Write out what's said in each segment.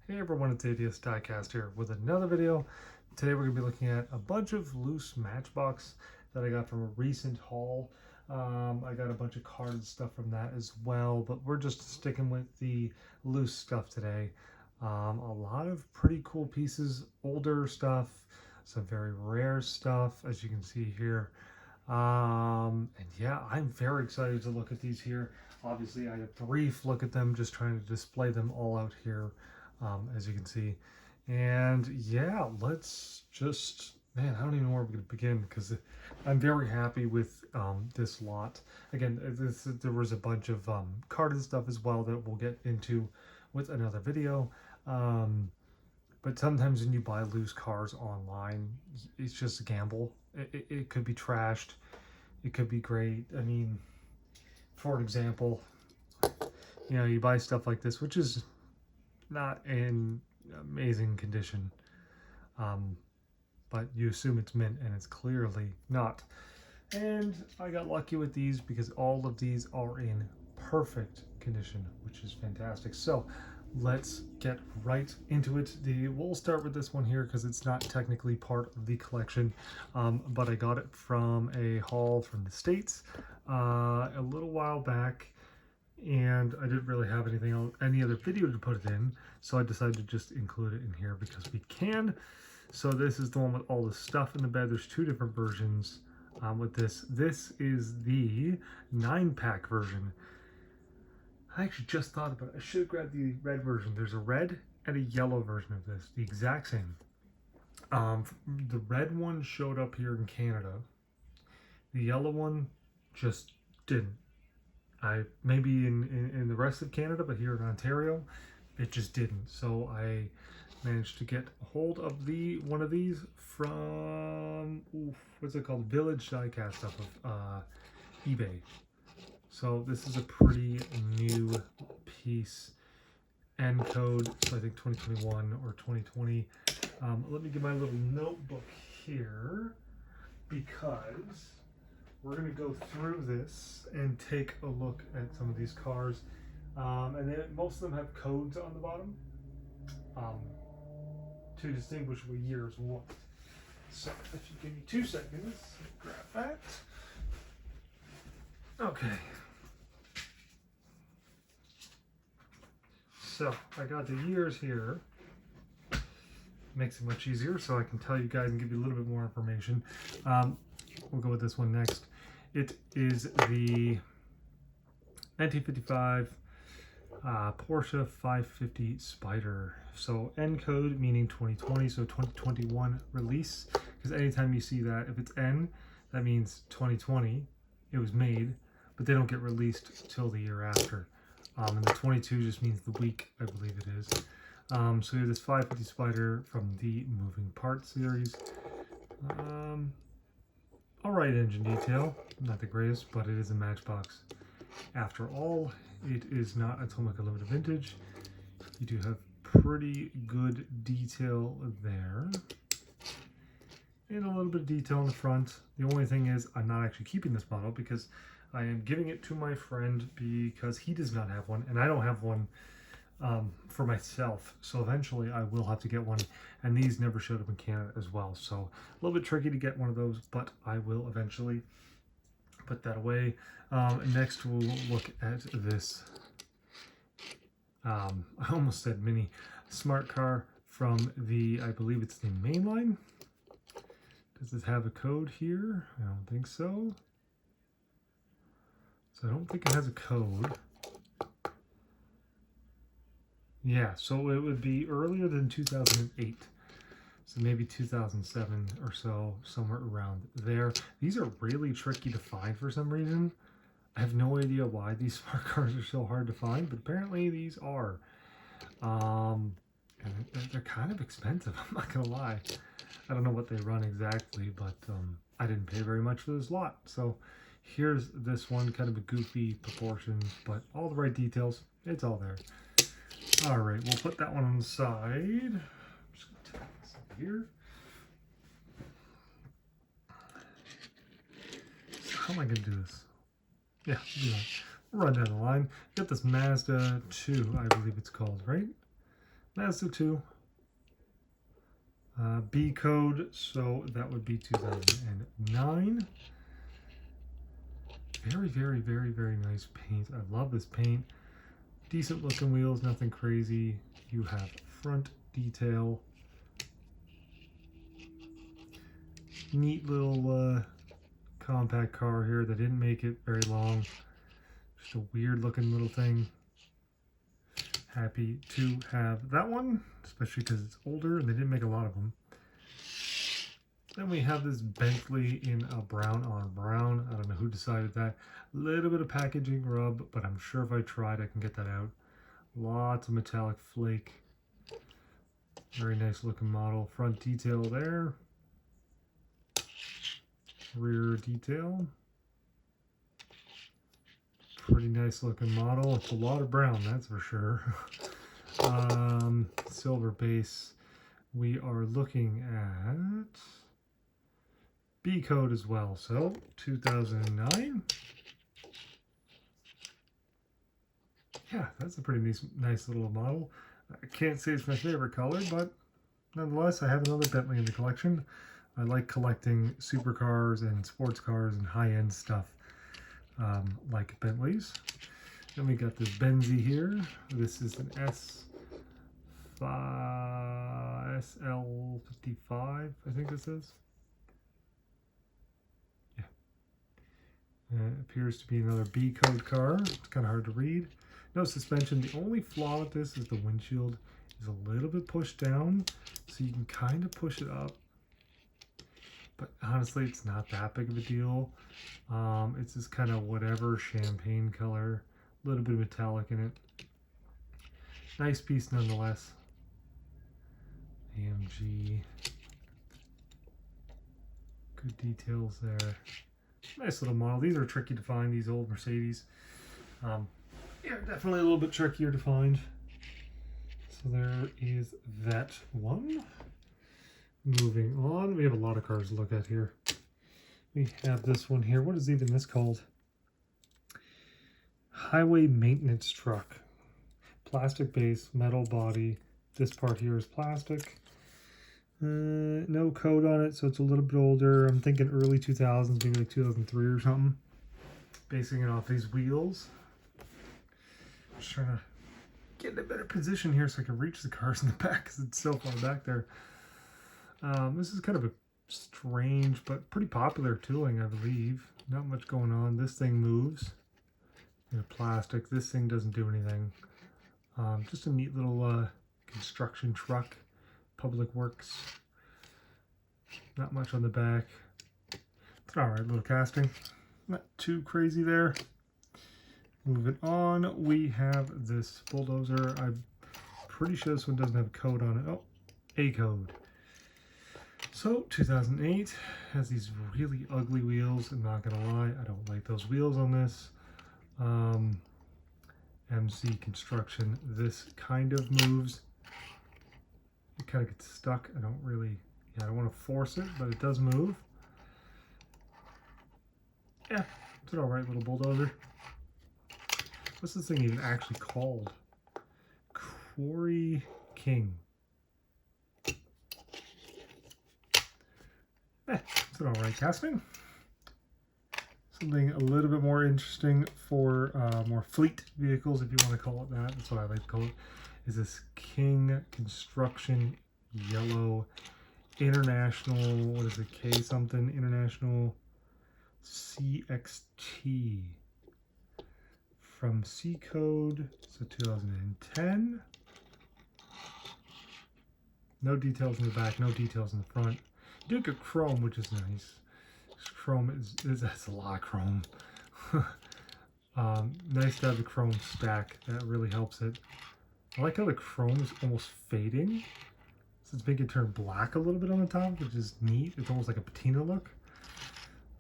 Hey everyone, it's Diecast here with another video. Today we're going to be looking at a bunch of loose Matchbox that I got from a recent haul. I got a bunch of carded stuff from that as well, but we're just sticking with the loose stuff today. A lot of pretty cool pieces, older stuff, some very rare stuff, as you can see here. And yeah, I'm very excited to look at these here. Obviously, I had a brief look at them, just trying to display them all out here. As you can see. And yeah, let's just, man, I don't even know where we're going to begin because I'm very happy with this lot. Again, there was a bunch of carded stuff as well that we'll get into with another video. But sometimes when you buy loose cars online, it's just a gamble. It could be trashed. It could be great. I mean, for example, you buy stuff like this, which is not in amazing condition, but you assume it's mint and it's clearly not. And I got lucky with these because all of these are in perfect condition, which is fantastic. So let's get right into it. We'll start with this one here because it's not technically part of the collection, but I got it from a haul from the States a little while back, and I didn't really have any other video to put it in, so I decided to just include it in here because we can. So this is the one with all the stuff in the bed. There's two different versions with this. This is the 9-pack version. I actually just thought about it. I should have grabbed the red version. There's a red and a yellow version of this, the exact same. The red one showed up here in Canada. The yellow one just didn't. Maybe in the rest of Canada, but here in Ontario, it just didn't. So I managed to get a hold of one of these from what's it called, Village Diecast off of eBay. So this is a pretty new piece. End code, so I think 2021 or 2020. Let me get my little notebook here because we're going to go through this and take a look at some of these cars. And most of them have codes on the bottom to distinguish what year is what. So if you give me 2 seconds, grab that. Okay. So I got the years here. Makes it much easier so I can tell you guys and give you a little bit more information. We'll go with this one next. It is the 1955 Porsche 550 Spider. So N code meaning 2020, so 2021 release. Because anytime you see that, if it's N, that means 2020, it was made, but they don't get released till the year after. And the 22 just means the week, I believe it is. So you have this 550 Spider from the Moving Parts series. Alright engine detail, not the greatest, but it is a Matchbox. After all, it is not a Tomica Limited Vintage. You do have pretty good detail there. And a little bit of detail in the front. The only thing is, I'm not actually keeping this model because I am giving it to my friend because he does not have one, and I don't have one for myself. So eventually I will have to get one, and these never showed up in Canada as well. So a little bit tricky to get one of those, but I will eventually put that away. Next we'll look at this. I almost said mini smart car from the, I believe it's the mainline. Does it have a code here? I don't think so. So I don't think it has a code. Yeah, so it would be earlier than 2008. So maybe 2007 or so, somewhere around there. These are really tricky to find for some reason. I have no idea why these smart cars are so hard to find, but apparently these are. And they're kind of expensive, I'm not gonna lie. I don't know what they run exactly, but I didn't pay very much for this lot. So here's this one, kind of a goofy proportions, but all the right details. It's all there. All right, we'll put that one on the side. I'm just gonna tap this up here. So how am I gonna do this? Yeah, run down the line. Got this Mazda 2, I believe it's called, right? Mazda 2. B code, so that would be 2009. Very, very, very, very nice paint. I love this paint. Decent looking wheels, nothing crazy. You have front detail. Neat little compact car here that didn't make it very long. Just a weird looking little thing. Happy to have that one, especially because it's older and they didn't make a lot of them. Then we have this Bentley in a brown on brown. I don't know who decided that. A little bit of packaging rub, but I'm sure if I tried, I can get that out. Lots of metallic flake. Very nice looking model. Front detail there. Rear detail. Pretty nice looking model. It's a lot of brown, that's for sure. Silver base. We are looking at B code as well. So 2009. Yeah, that's a pretty nice little model. I can't say it's my favorite color, but nonetheless, I have another Bentley in the collection. I like collecting supercars and sports cars and high-end stuff like Bentleys. Then we got this Benzie here. This is an SL55, I think this is. Yeah. It appears to be another B code car. It's kind of hard to read. No suspension. The only flaw with this is the windshield is a little bit pushed down, so you can kind of push it up. But honestly, it's not that big of a deal. It's just kind of whatever champagne color, a little bit of metallic in it. Nice piece nonetheless. AMG. Good details there. Nice little model. These are tricky to find, these old Mercedes. Yeah, definitely a little bit trickier to find. So there is that one. Moving on, we have a lot of cars to look at here. We have this one here. What is even this called? Highway maintenance truck. Plastic base, metal body. This part here is plastic. No code on it, so it's a little bit older. I'm thinking early 2000s, maybe like 2003 or something. Basing it off these wheels. Just trying to get in a better position here so I can reach the cars in the back because it's so far back there. This is kind of a strange but pretty popular tooling, I believe. Not much going on. This thing moves. Plastic. This thing doesn't do anything. Just a neat little construction truck. Public Works. Not much on the back. It's an alright little casting. Not too crazy there. Moving on, we have this bulldozer. I'm pretty sure this one doesn't have a code on it. Oh, A code. So 2008 has these really ugly wheels. I'm not gonna lie, I don't like those wheels on this. MC construction. This kind of moves. It kind of gets stuck. I don't want to force it, but it does move. Yeah, it's an alright little bulldozer. What's this thing even actually called? Quarry King. It's an alright casting. Something a little bit more interesting for more fleet vehicles, if you want to call it that. That's what I like to call it. Is this King Construction Yellow International, what is it, K something, International CXT from C code, so 2010. No details in the back, no details in the front. You do get chrome, which is nice. Chrome that's a lot of chrome. Nice to have the chrome stack. That really helps it. I like how the chrome is almost fading. So it's making it turn black a little bit on the top, which is neat. It's almost like a patina look.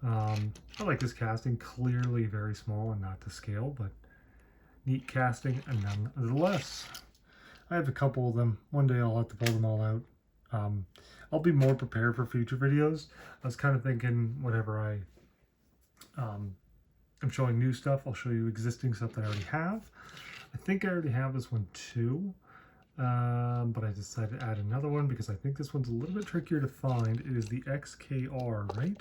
I like this casting. Clearly very small and not to scale, but neat casting nonetheless. I have a couple of them. One day I'll have to pull them all out. I'll be more prepared for future videos. I was kind of thinking whenever I'm showing new stuff, I'll show you existing stuff that I already have. I think I already have this one too. But I decided to add another one because I think this one's a little bit trickier to find. It is the XKR, right?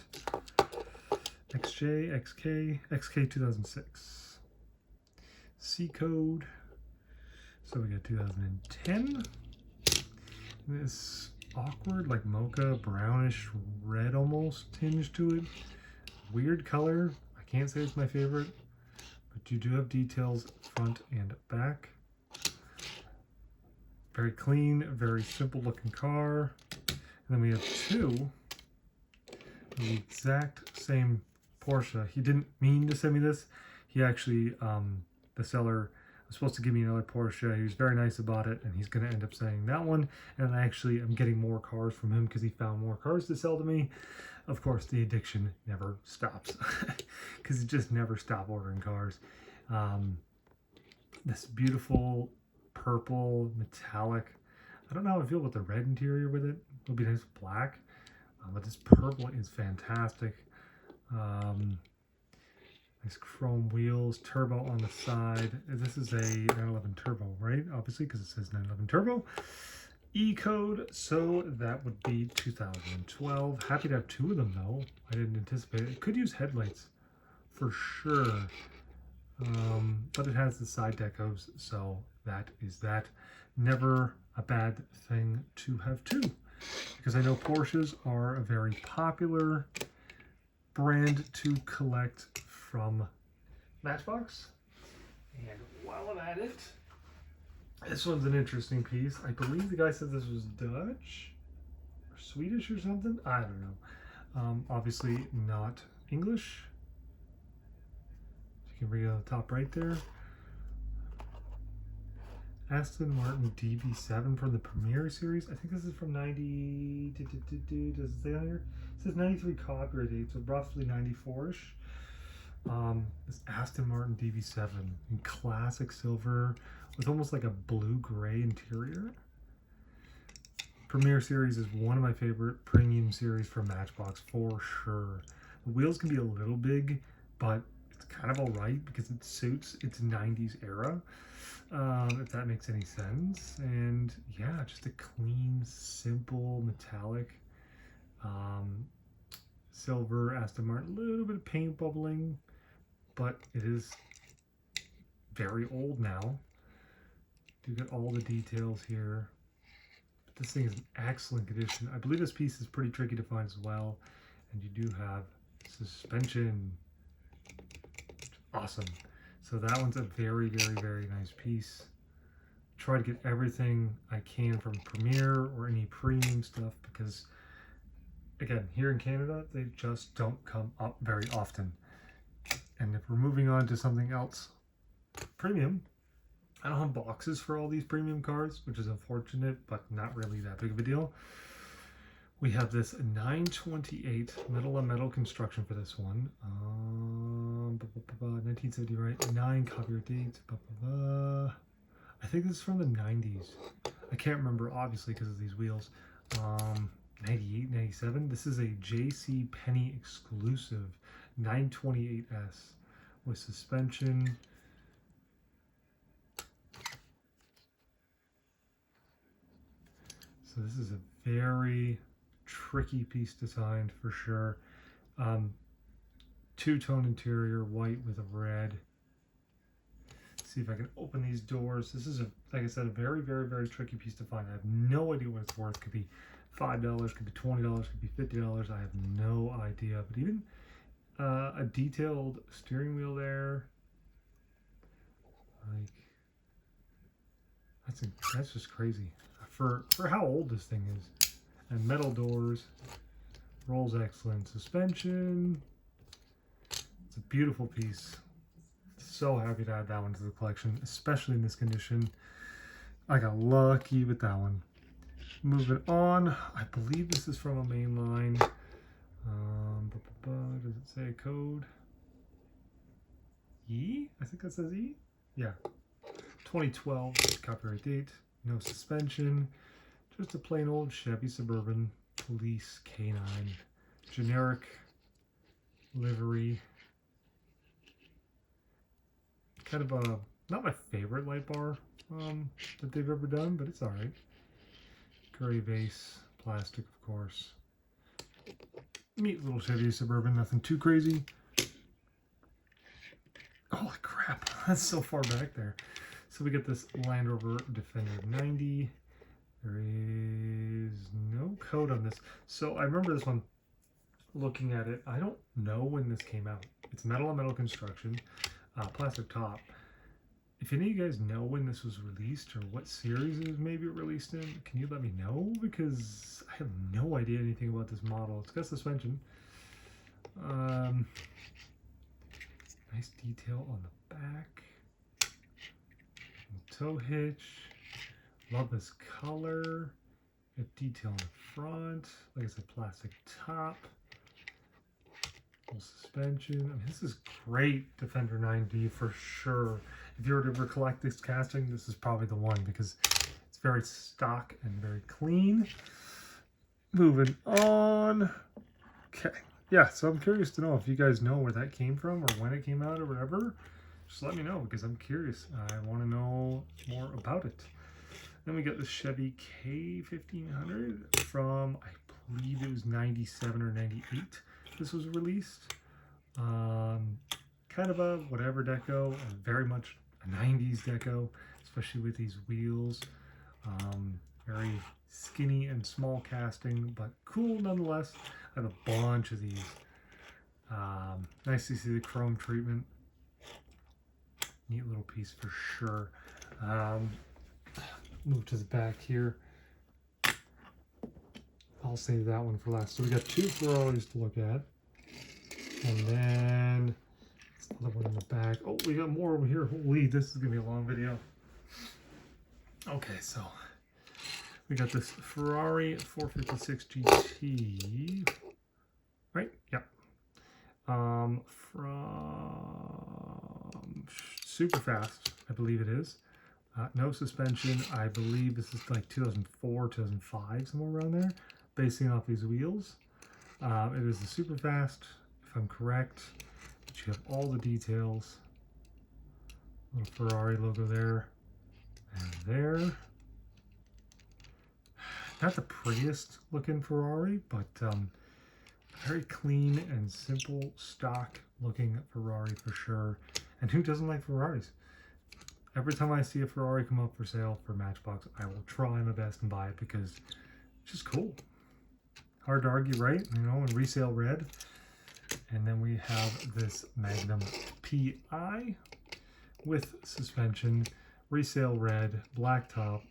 XJ, XK, XK 2006. C code. So we got 2010. This awkward, like mocha, brownish red almost tinge to it. Weird color. I can't say it's my favorite, but you do have details front and back. Very clean, very simple looking car. And then we have two, the exact same Porsche. He didn't mean to send me this. He actually, the seller was supposed to give me another Porsche. He was very nice about it, and he's going to end up saying that one. And I actually am getting more cars from him because he found more cars to sell to me. Of course, the addiction never stops because it just never stopped ordering cars. This beautiful purple metallic. I don't know how I feel about the red interior with it. It'll be nice with black, but this purple is fantastic. Nice chrome wheels, turbo on the side. This is a 911 turbo, right? Obviously, because it says 911 turbo. E code, so that would be 2012. Happy to have two of them though. I didn't anticipate it. It could use headlights for sure. But it has the side decos, so that is that. Never a bad thing to have two, because I know Porsches are a very popular brand to collect from Matchbox. And while I'm at it, this one's an interesting piece. I believe the guy said this was Dutch or Swedish or something. I don't know. Obviously not English. You can read it on the top right there. Aston Martin DB7 from the Premier series. I think this is from 90. Does it say on here? It says 93 copyright date, so roughly 94-ish. This Aston Martin DB7 in classic silver with almost like a blue-gray interior. Premier series is one of my favorite premium series from Matchbox for sure. The wheels can be a little big, but it's kind of alright because it suits its 90s era, if that makes any sense. And yeah, just a clean, simple, metallic silver Aston Martin. A little bit of paint bubbling, but it is very old now. You get all the details here. But this thing is in excellent condition. I believe this piece is pretty tricky to find as well. And you do have suspension. Awesome. So that one's a very, very, very nice piece. Try to get everything I can from Premier or any premium stuff because, again, here in Canada, they just don't come up very often. And if we're moving on to something else premium, I don't have boxes for all these premium cars, which is unfortunate, but not really that big of a deal. We have this 928 metal construction for this one. 1970, right? 9 copyright date. I think this is from the 90s. I can't remember, obviously, because of these wheels. 98, 97. This is a JC Penney exclusive 928S with suspension. So this is a very tricky piece designed for sure. Two-tone interior, white with a red. Let's see if I can open these doors. This is, like I said, a very, very, very tricky piece to find. I have no idea what it's worth. Could be $5, could be $20, could be $50. I have no idea. But even a detailed steering wheel there, like that's just crazy for how old this thing is. And metal doors, rolls excellent, suspension. It's a beautiful piece. So happy to add that one to the collection, especially in this condition. I got lucky with that one. Moving on, I believe this is from a mainline. Does it say a code? E? I think that says E. Yeah. 2012 copyright date. No suspension. Just a plain old Chevy Suburban Police K9. Generic livery. Kind of a Not my favorite light bar that they've ever done, but it's alright. Gray base, plastic, of course. Neat little Chevy Suburban, nothing too crazy. Holy crap, that's so far back there. So we get this Land Rover Defender 90. There is no code on this. So I remember this one, looking at it. I don't know when this came out. It's metal on metal construction, plastic top. If any of you guys know when this was released or what series it was maybe released in, can you let me know? Because I have no idea anything about this model. It's got suspension. Nice detail on the back. Tow hitch. Love this color. Got detail on the front. Like I said, plastic top. Full suspension. I mean, this is great Defender 9D for sure. If you were to ever collect this casting, this is probably the one because it's very stock and very clean. Moving on. Okay. Yeah, so I'm curious to know if you guys know where that came from or when it came out or whatever. Just let me know because I'm curious. I want to know more about it. Then we got the Chevy K1500 from, I believe it was 97 or 98. This was released. Kind of a whatever deco, very much a 90s deco, especially with these wheels. Very skinny and small casting, but cool nonetheless. I have a bunch of these. Nice to see the chrome treatment. Neat little piece for sure. Move to the back here. I'll save that one for last. So we got two Ferraris to look at. And then another one in the back. Oh, we got more over here. Holy, this is going to be a long video. Okay, so we got this Ferrari 456 GT. Right? Yep. From Super Fast, I believe it is. No suspension. I believe this is like 2004, 2005, somewhere around there, basing off these wheels. It is the Super Fast, if I'm correct. But you have all the details. Little Ferrari logo there and there. Not the prettiest looking Ferrari, but very clean and simple stock looking Ferrari for sure. And who doesn't like Ferraris? Every time I see a Ferrari come up for sale for Matchbox, I will try my best and buy it because it's just cool. Hard to argue, right? You know, in resale red. And then we have this Magnum PI with suspension, resale red, black top,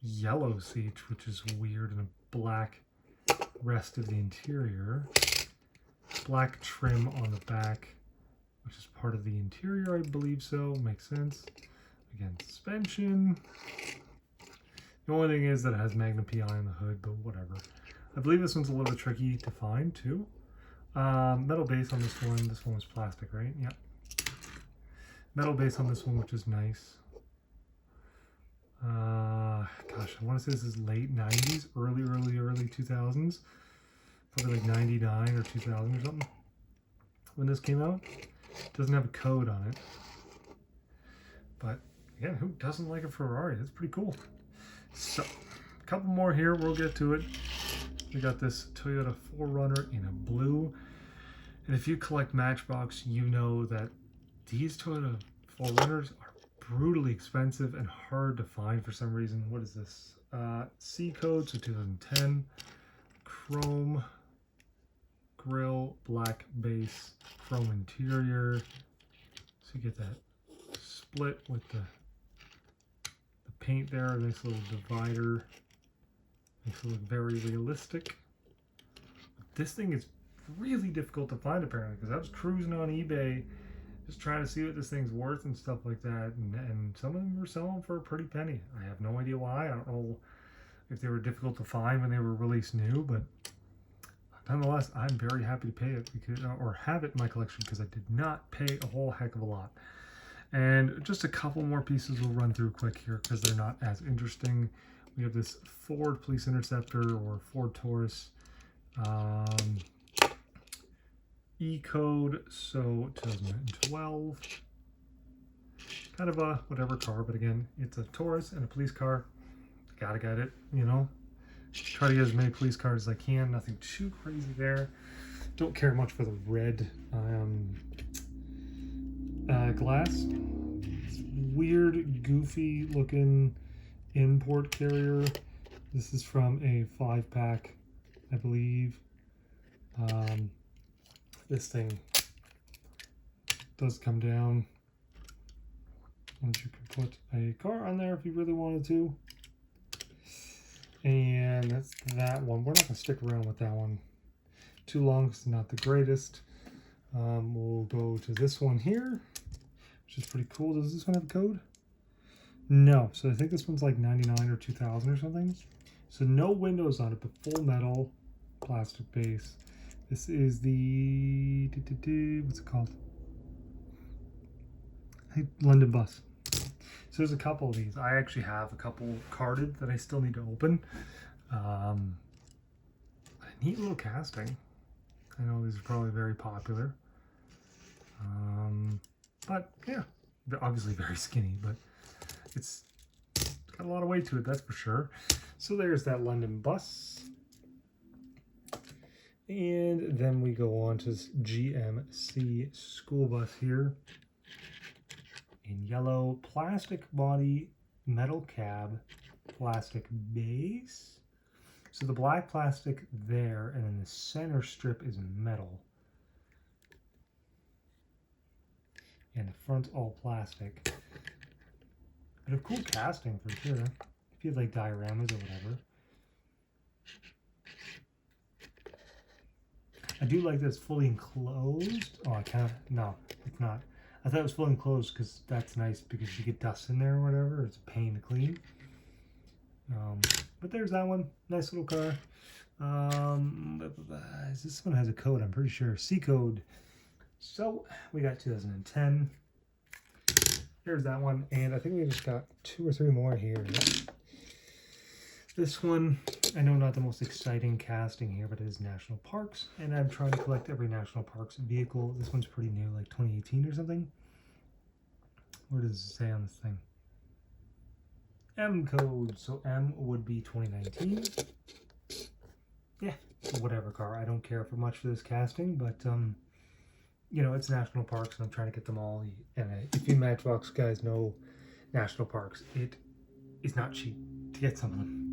yellow seats, which is weird, and a black rest of the interior. Black trim on the back, which is part of the interior, I believe so. Makes sense. Again, suspension. The only thing is that it has Magnum PI on the hood, but whatever. I believe this one's a little bit tricky to find too. Metal base on this one. This one was plastic, right? Yep. Metal base on this one, which is nice. Gosh, I want to say this is late 90s, early 2000s. Probably like 99 or 2000 or something when this came out. It doesn't have a code on it. But again, who doesn't like a Ferrari? That's pretty cool. So, a couple more here. We'll get to it. We got this Toyota 4Runner in a blue. And if you collect Matchbox, you know that these Toyota 4Runners are brutally expensive and hard to find for some reason. What is this? C code, so 2010. Chrome grille, black base, chrome interior. So you get that split with the paint there. Nice little divider. Makes it look very realistic. This thing is really difficult to find apparently because I was cruising on eBay just trying to see what this thing's worth and stuff like that, and some of them were selling for a pretty penny. I have no idea why. I don't know if they were difficult to find when they were released new, but nonetheless, I'm very happy to pay it because, or have it in my collection because I did not pay a whole heck of a lot. And just a couple more pieces we'll run through quick here because they're not as interesting. We have this Ford Police Interceptor or Ford Taurus. E-code, so 2012. kind of a whatever car, but again, it's a Taurus and a police car. Gotta get it, you know. Try to get as many police cars as I can. Nothing too crazy there. Don't care much for the red glass. It's weird, goofy looking import carrier. This is from a 5-pack, I believe. This thing does come down, and you can put a car on there if you really wanted to. And that's that one. We're not going to stick around with that one too long. It's not the greatest. We'll go to this one here, which is pretty cool. Does this one have a code? No. So I think this one's like 99 or 2000 or something. So no windows on it, but full metal, plastic base. This is the, what's it called? London Bus. So there's a couple of these. I actually have a couple carded that I still need to open. A neat little casting. I know these are probably very popular. But yeah, they're obviously very skinny, but it's got a lot of weight to it, that's for sure. So there's that London Bus. And then we go on to this GMC school bus here. In yellow, plastic body, metal cab, plastic base. So the black plastic there, and then the center strip is metal. And the front's all plastic. But a cool casting for sure. If you have like dioramas or whatever. I do like that it's fully enclosed. Oh, I can't. No, it's not. I thought it was fully enclosed because that's nice because you get dust in there or whatever. It's a pain to clean. But there's that one. Nice little car. This one has a code, I'm pretty sure. C code. So we got 2010. There's that one. And I think we just got 2 or 3 more here. This one, I know not the most exciting casting here, but it is National Parks. And I'm trying to collect every National Parks vehicle. This one's pretty new, like 2018 or something. What does it say on this thing? M code. So M would be 2019. Yeah, whatever car. I don't care for much for this casting, but you know, it's National Parks and I'm trying to get them all. And if you Matchbox guys know National Parks, it is not cheap to get some of them.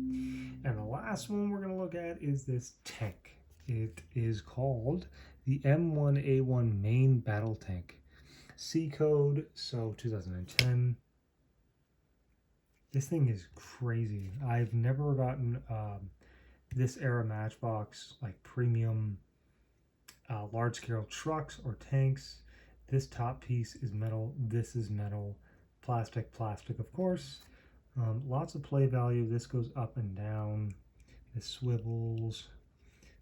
And the last one we're going to look at is this tank. It is called the M1A1 Main Battle Tank. C code, so 2010. This thing is crazy. I've never gotten this era Matchbox, like premium large scale trucks or tanks. This top piece is metal. This is metal. Plastic, of course. Lots of play value. This goes up and down. This swivels.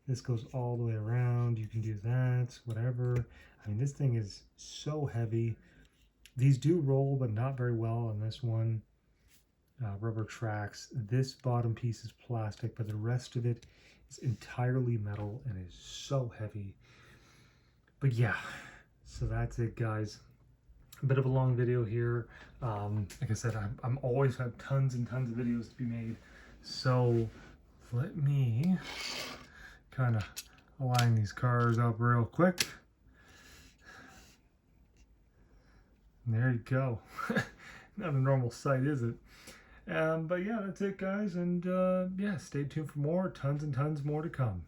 This goes all the way around. You can do that, whatever. I mean, this thing is so heavy. These do roll, but not very well on this one. Rubber tracks. This bottom piece is plastic, but the rest of it is entirely metal and is so heavy. But yeah, so that's it, guys. A bit of a long video here. Like I said, I'm always have tons and tons of videos to be made. So let me kind of line these cars up real quick. And there you go. Not a normal sight, is it? But yeah, that's it, guys. And yeah, stay tuned for more. Tons and tons more to come.